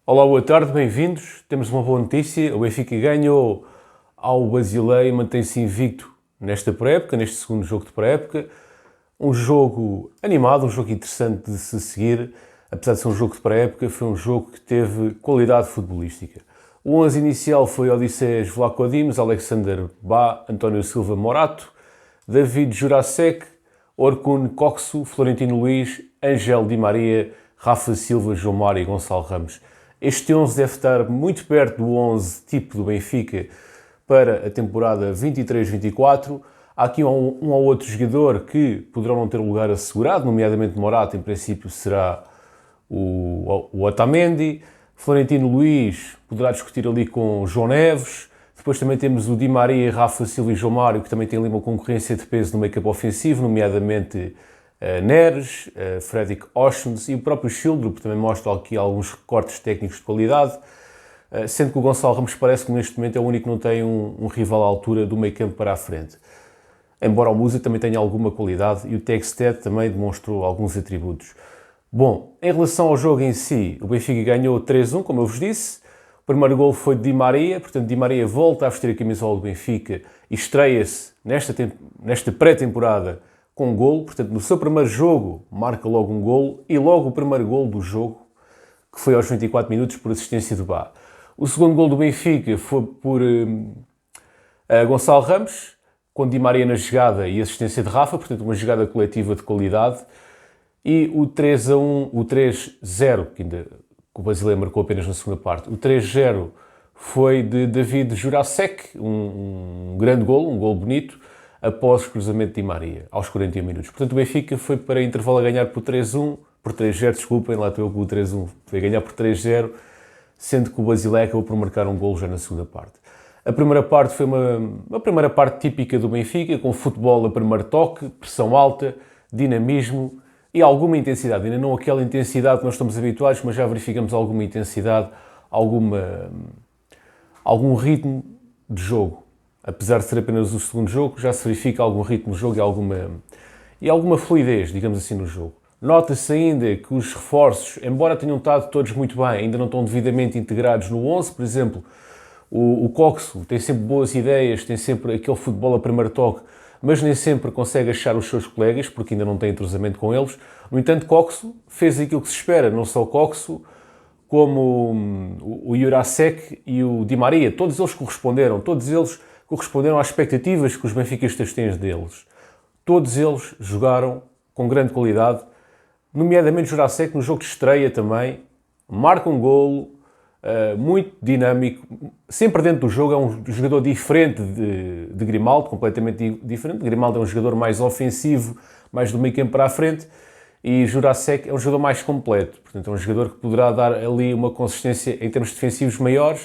Olá, boa tarde, bem-vindos. Temos uma boa notícia. O Benfica ganhou ao Basileia e mantém-se invicto nesta pré-época, neste segundo jogo de pré-época. Um jogo animado, um jogo interessante de se seguir. Apesar de ser um jogo de pré-época, foi um jogo que teve qualidade futebolística. O 11 inicial foi Odysseas Vlaco Dimos, Alexander Bá, António Silva Morato, David Jurasek, Orkun Coxo, Florentino Luís, Ángel Di Maria, Rafa Silva, João Mário e Gonçalo Ramos. Este 11 deve estar muito perto do 11 tipo do Benfica para a temporada 23-24. Há aqui um ou outro jogador que poderão não ter lugar assegurado, nomeadamente Morato, em princípio será o Otamendi. Florentino Luís poderá discutir ali com João Neves. Depois também temos o Di Maria, Rafa Silva e João Mário, que também têm ali uma concorrência de peso no make-up ofensivo, nomeadamente Neres, Fredrik Oshens e o próprio Schildrup também mostra aqui alguns recortes técnicos de qualidade, sendo que o Gonçalo Ramos parece que neste momento é o único que não tem um rival à altura do meio campo para a frente. Embora o Musa também tenha alguma qualidade e o Tegsted também demonstrou alguns atributos. Bom, em relação ao jogo em si, o Benfica ganhou 3-1, como eu vos disse. O primeiro gol foi de Di Maria, portanto Di Maria volta a vestir a camisola do Benfica e estreia-se nesta pré-temporada com um golo. Portanto, no seu primeiro jogo marca logo um golo e logo o primeiro golo do jogo, que foi aos 24 minutos por assistência de Bá. O segundo golo do Benfica foi por Gonçalo Ramos, com Di Maria na jogada e assistência de Rafa, portanto uma jogada coletiva de qualidade. E o 3-1, o 3-0, que o Basileia marcou apenas na segunda parte, o 3-0 foi de David Jurasek, um grande golo, um golo bonito, após o cruzamento de Di Maria, aos 41 minutos. Portanto, o Benfica foi para intervalo a ganhar por 3-1, por 3-0, desculpem, lá estou eu com o 3-1, foi a ganhar por 3-0, sendo que o Basileia acabou por marcar um golo já na segunda parte. A primeira parte foi uma primeira parte típica do Benfica, com futebol a primeiro toque, pressão alta, dinamismo e alguma intensidade. Ainda não aquela intensidade que nós estamos habituados, mas já verificamos alguma intensidade, algum ritmo de jogo. Apesar de ser apenas o segundo jogo, já se verifica algum ritmo de jogo e alguma fluidez, digamos assim, no jogo. Nota-se ainda que os reforços, embora tenham estado todos muito bem, ainda não estão devidamente integrados no 11. Por exemplo, o Coxo tem sempre boas ideias, tem sempre aquele futebol a primeiro toque, mas nem sempre consegue achar os seus colegas, porque ainda não tem entrosamento com eles. No entanto, Coxo fez aquilo que se espera, não só o Coxo, como o Jurasek e o Di Maria. Todos eles corresponderam às expectativas que os benfiquistas têm deles. Todos eles jogaram com grande qualidade, nomeadamente o Jurasek no jogo de estreia também, marca um golo, muito dinâmico, sempre dentro do jogo. É um jogador diferente de Grimaldo, completamente diferente. Grimaldo é um jogador mais ofensivo, mais do meio campo para a frente, e Jurasek é um jogador mais completo. Portanto, é um jogador que poderá dar ali uma consistência em termos defensivos maior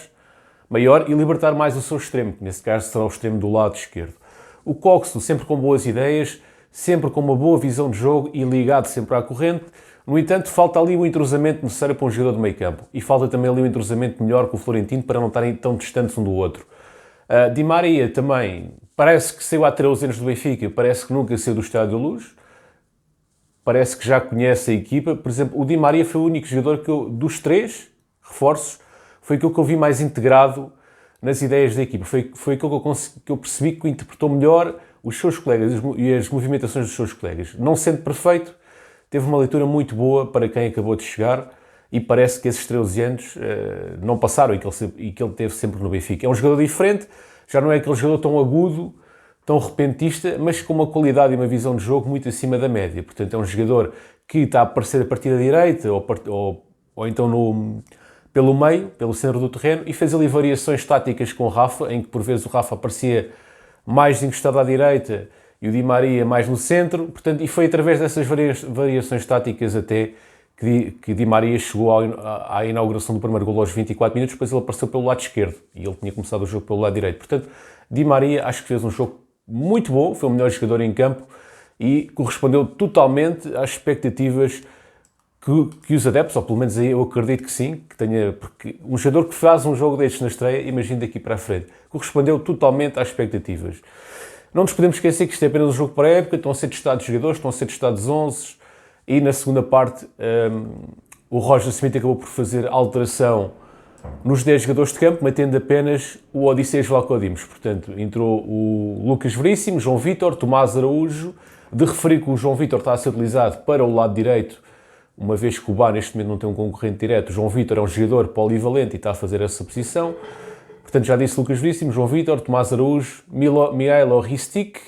e libertar mais o seu extremo, que nesse caso será o extremo do lado esquerdo. O Coxo sempre com boas ideias, sempre com uma boa visão de jogo e ligado sempre à corrente. No entanto, falta ali o entrosamento necessário para um jogador de meio campo. E falta também ali o entrosamento melhor com o Florentino para não estarem tão distantes um do outro. Di Maria também parece que saiu há 13 anos do Benfica, parece que nunca saiu do Estádio da Luz. Parece que já conhece a equipa. Por exemplo, o Di Maria foi o único jogador dos três reforços, foi aquilo que eu vi mais integrado nas ideias da equipa. Foi aquilo que eu percebi que interpretou melhor os seus colegas e as movimentações dos seus colegas. Não sendo perfeito, teve uma leitura muito boa para quem acabou de chegar e parece que esses 13 anos não passaram e que ele teve sempre no Benfica. É um jogador diferente, já não é aquele jogador tão agudo, tão repentista, mas com uma qualidade e uma visão de jogo muito acima da média. Portanto, é um jogador que está a aparecer a partir da direita ou então pelo meio, pelo centro do terreno, e fez ali variações táticas com o Rafa, em que por vezes o Rafa aparecia mais encostado à direita e o Di Maria mais no centro. Portanto, e foi através dessas variações táticas até que Di Maria chegou à inauguração do primeiro golo aos 24 minutos, depois ele apareceu pelo lado esquerdo e ele tinha começado o jogo pelo lado direito. Portanto, Di Maria acho que fez um jogo muito bom, foi o melhor jogador em campo e correspondeu totalmente às expectativas que os adeptos, ou pelo menos aí eu acredito que sim, porque um jogador que faz um jogo destes na estreia, imagino daqui para a frente, correspondeu totalmente às expectativas. Não nos podemos esquecer que isto é apenas um jogo para a época, estão a ser testados jogadores, estão a ser testados 11, e na segunda parte o Roger Smith acabou por fazer alteração nos 10 jogadores de campo, mantendo apenas o Odysseas Vlachodimos. Portanto, entrou o Lucas Veríssimo, João Vítor, Tomás Araújo. De referir que o João Vítor está a ser utilizado para o lado direito, uma vez que o Bá neste momento não tem um concorrente direto. O João Vítor é um jogador polivalente e está a fazer essa posição. Portanto, já disse Lucas Veríssimo, João Vítor, Tomás Araújo, Mihailo Ristic,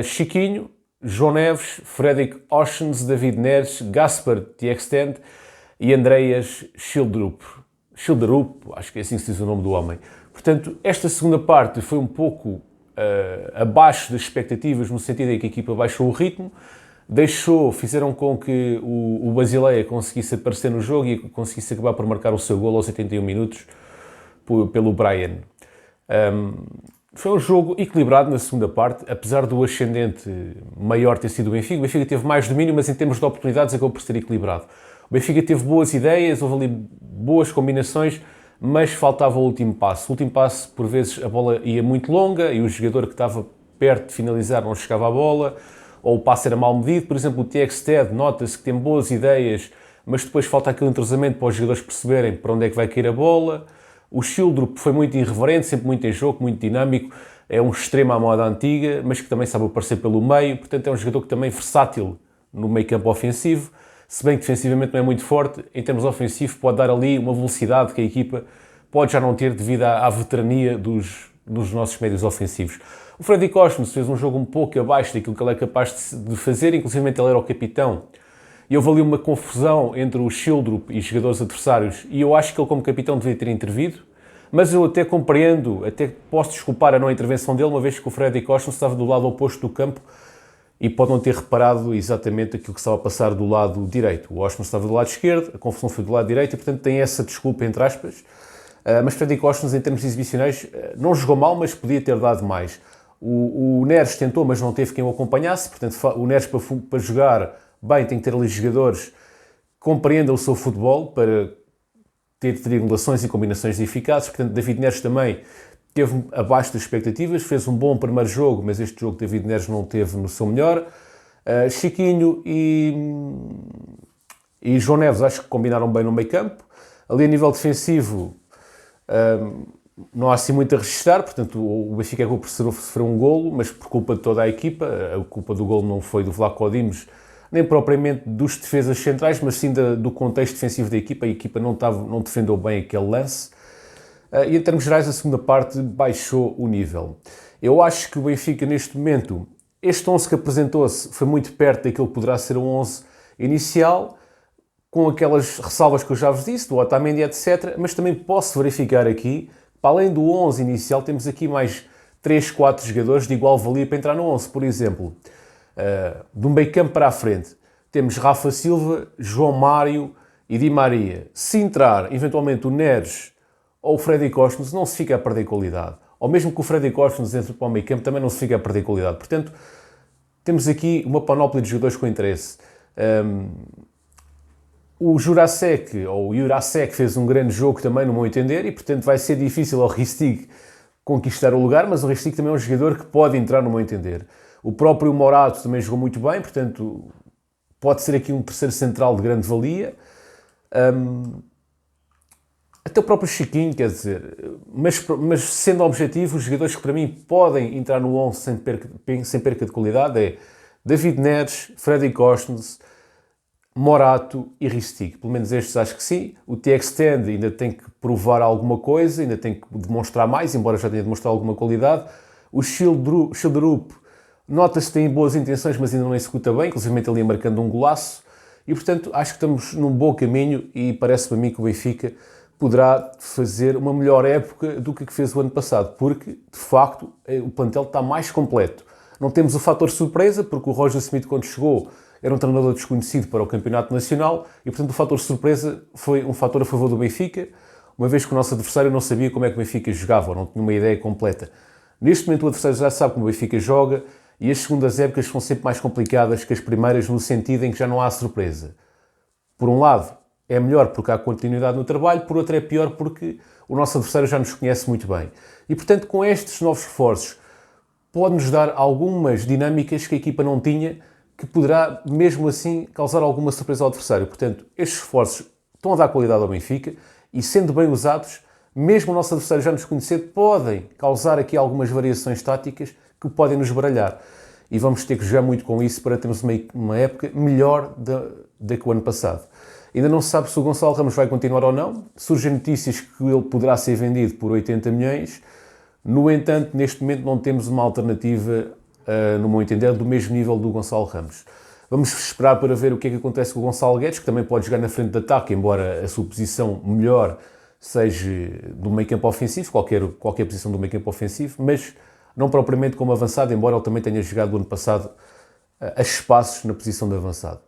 Chiquinho, João Neves, Fredrik Oshens, David Neres, Gaspar Tjekstend e Andreas Schilderup, acho que é assim que se diz o nome do homem. Portanto, esta segunda parte foi um pouco abaixo das expectativas, no sentido em que a equipa baixou o ritmo, fizeram com que o Basileia conseguisse aparecer no jogo e conseguisse acabar por marcar o seu golo aos 81 minutos pelo Brian. Foi um jogo equilibrado na segunda parte, apesar do ascendente maior ter sido o Benfica. O Benfica teve mais domínio, mas em termos de oportunidades acabou por ser equilibrado. O Benfica teve boas ideias, houve ali boas combinações, mas faltava o último passo. O último passo, por vezes, a bola ia muito longa e o jogador que estava perto de finalizar não chegava à bola, ou o passo era mal medido. Por exemplo, o Tjekstad nota-se que tem boas ideias, mas depois falta aquele entrosamento para os jogadores perceberem para onde é que vai cair a bola. O Schilderup foi muito irreverente, sempre muito em jogo, muito dinâmico. É um extremo à moda antiga, mas que também sabe aparecer pelo meio. Portanto, é um jogador que também é versátil no meio campo ofensivo. Se bem que defensivamente não é muito forte, em termos ofensivos pode dar ali uma velocidade que a equipa pode já não ter devido à veterania dos nossos médios ofensivos. O Fredrik Oshens fez um jogo um pouco abaixo daquilo que ele é capaz de fazer, inclusive ele era o capitão. E houve ali uma confusão entre o Schilderup e os jogadores adversários, e eu acho que ele como capitão devia ter intervido, mas eu até compreendo, até posso desculpar a não intervenção dele, uma vez que o Fredrik Oshens estava do lado oposto do campo, e pode não ter reparado exatamente aquilo que estava a passar do lado direito. O Oshens estava do lado esquerdo, a confusão foi do lado direito, e portanto tem essa desculpa, entre aspas. Mas Fredrik Oshens, em termos exibicionais, não jogou mal, mas podia ter dado mais. O Neres tentou, mas não teve quem o acompanhasse, portanto o Neres para jogar bem tem que ter ali jogadores que compreendam o seu futebol para ter triangulações e combinações eficazes. Portanto, David Neres também teve abaixo das expectativas, fez um bom primeiro jogo, mas este jogo David Neres não teve no seu melhor. Chiquinho e João Neves acho que combinaram bem no meio campo. Ali a nível defensivo não há assim muito a registrar, portanto o Benfica acabou por sofrer um golo, mas por culpa de toda a equipa. A culpa do golo não foi do Vlachodimos, nem propriamente dos defesas centrais, mas sim do contexto defensivo da equipa. A equipa não defendeu bem aquele lance. E em termos gerais, a segunda parte baixou o nível. Eu acho que o Benfica, neste momento, este 11 que apresentou-se foi muito perto daquilo que poderá ser um 11 inicial, com aquelas ressalvas que eu já vos disse, do Otamendi, etc. Mas também posso verificar aqui, para além do 11 inicial, temos aqui mais 3, 4 jogadores de igual valia para entrar no 11. Por exemplo, de um meio campo para a frente, temos Rafa Silva, João Mário e Di Maria. Se entrar, eventualmente, o Neres ou o Fredrik Oshens, não se fica a perder qualidade. Ou mesmo que o Fredrik Oshens entre para o meio campo, também não se fica a perder qualidade. Portanto, temos aqui uma panóplia de jogadores com interesse. O Jurasek, ou o Jurasek, fez um grande jogo também, no meu entender, e portanto vai ser difícil ao Ristic conquistar o lugar, mas o Ristic também é um jogador que pode entrar, no meu entender. O próprio Morato também jogou muito bem, portanto pode ser aqui um terceiro central de grande valia. Até o próprio Chiquinho, quer dizer, mas sendo objetivo, os jogadores que para mim podem entrar no 11 sem perca de qualidade é David Neres, Fredrik Oshens, Morato e Ristic. Pelo menos estes acho que sim. O Tjekstend ainda tem que provar alguma coisa, ainda tem que demonstrar mais, embora já tenha demonstrado alguma qualidade. O Schilderup nota-se que tem boas intenções, mas ainda não executa bem, inclusive ele ia marcando um golaço. E portanto acho que estamos num bom caminho e parece para mim que o Benfica poderá fazer uma melhor época do que fez o ano passado, porque, de facto, o plantel está mais completo. Não temos o fator surpresa, porque o Roger Smith, quando chegou, era um treinador desconhecido para o Campeonato Nacional e, portanto, o fator surpresa foi um fator a favor do Benfica, uma vez que o nosso adversário não sabia como é que o Benfica jogava, ou não tinha uma ideia completa. Neste momento, o adversário já sabe como o Benfica joga e as segundas épocas são sempre mais complicadas que as primeiras, no sentido em que já não há surpresa. Por um lado, é melhor porque há continuidade no trabalho, por outro é pior porque o nosso adversário já nos conhece muito bem. E, portanto, com estes novos reforços, pode-nos dar algumas dinâmicas que a equipa não tinha, que poderá, mesmo assim, causar alguma surpresa ao adversário. Portanto, estes reforços estão a dar qualidade ao Benfica e, sendo bem usados, mesmo o nosso adversário já nos conhecer, podem causar aqui algumas variações táticas que podem nos baralhar. E vamos ter que jogar muito com isso para termos uma época melhor do que o ano passado. Ainda não se sabe se o Gonçalo Ramos vai continuar ou não. Surgem notícias que ele poderá ser vendido por 80 milhões. No entanto, neste momento não temos uma alternativa, no meu entender, do mesmo nível do Gonçalo Ramos. Vamos esperar para ver o que é que acontece com o Gonçalo Guedes, que também pode jogar na frente de ataque, embora a sua posição melhor seja do meio campo ofensivo, qualquer posição do meio campo ofensivo, mas não propriamente como avançado, embora ele também tenha jogado no ano passado a espaços na posição de avançado.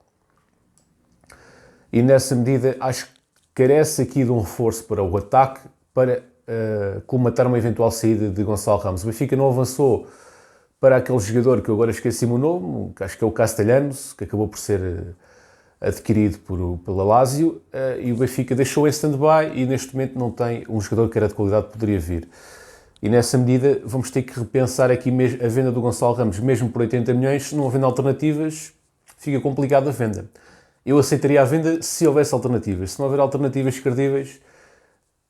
E nessa medida acho que carece aqui de um reforço para o ataque para colmatar uma eventual saída de Gonçalo Ramos. O Benfica não avançou para aquele jogador que eu agora esqueci-me o nome, que acho que é o Castellanos, que acabou por ser adquirido pela Lazio, e o Benfica deixou em stand-by e neste momento não tem um jogador que era de qualidade que poderia vir. E nessa medida vamos ter que repensar aqui a venda do Gonçalo Ramos, mesmo por 80 milhões, se não havendo alternativas, fica complicado a venda. Eu aceitaria a venda se houvesse alternativas. Se não houver alternativas credíveis,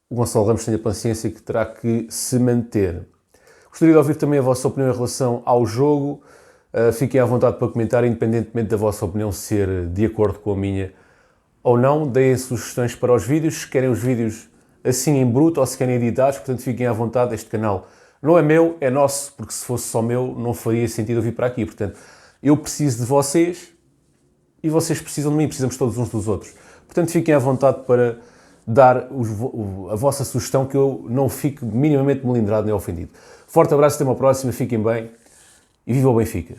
o Gonçalo Ramos tem a paciência que terá que se manter. Gostaria de ouvir também a vossa opinião em relação ao jogo. Fiquem à vontade para comentar, independentemente da vossa opinião ser de acordo com a minha ou não. Deem sugestões para os vídeos, se querem os vídeos assim em bruto ou se querem editados, portanto fiquem à vontade. Este canal não é meu, é nosso, porque se fosse só meu não faria sentido eu vir para aqui. Portanto, eu preciso de vocês e vocês precisam de mim, precisamos todos uns dos outros. Portanto, fiquem à vontade para dar a vossa sugestão, que eu não fique minimamente melindrado nem ofendido. Forte abraço, até uma próxima, fiquem bem e viva o Benfica!